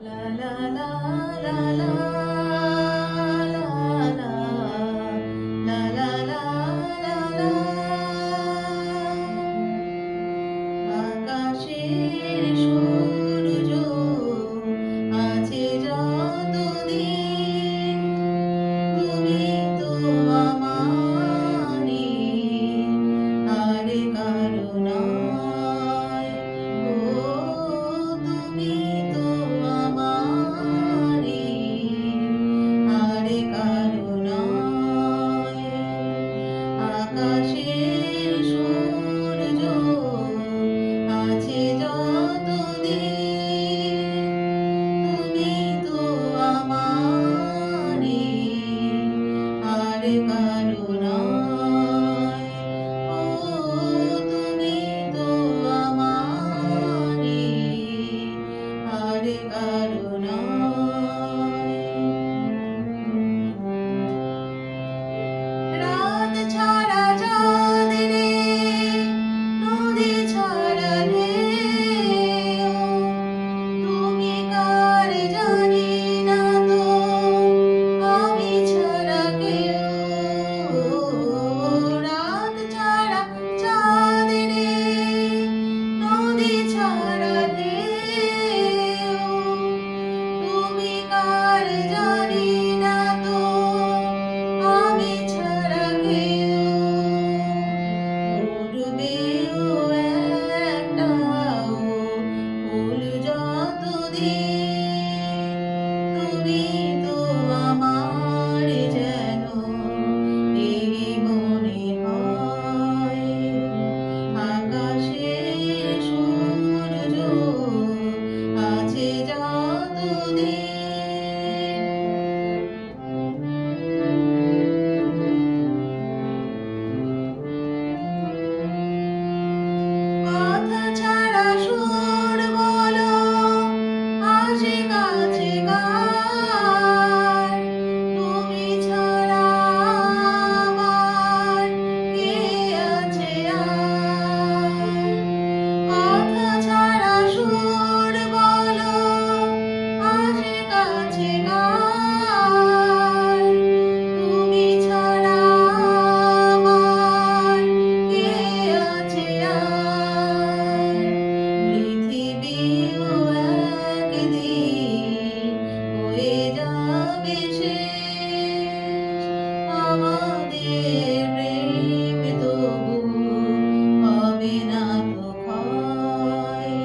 La la la la la la la la la la la la আকাশের সূর্য আছে যতদিন তুমি তো আমারই আর কারো নয় ও তুমি তো আমারই আর কারো নয় আকাশের সূর্য আছে যতদিন তুমি তো আমারই আর কারো নয় ও তুমি তো আমারই আর কারো নয় রাত ছাড়া চাঁদ নেই নদী ছাড়া ঢেউ তুমি কার জানি না তো আমি ছাড়া কেউ রাত ছাড়া চাঁদ নেই নদী ছাড়া ঢেউ তুমি কার জানি না তো আমি ছাড়া কেউ উড়বেও একটাও ফুল যতদিন তুমি তো আমার যেন এই মনে হয় আকাশের সূর্য আছে যতদিন কথা ছাড়া সুর বলো আসে কাছে গান তুমি ছাড়া আমার কে আছে আর কথা ছাড়া সুর বলো আসে কাছে গান তুমি ছাড়া আমার কে আছে আর পৃথিবীও একদিন হয়ে যাবে শেষ আমাদের প্রেম তবু হবে না তো ক্ষয়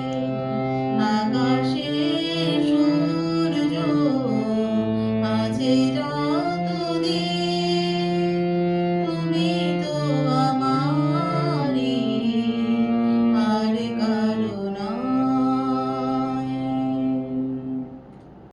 আকাশের সূর্য আছে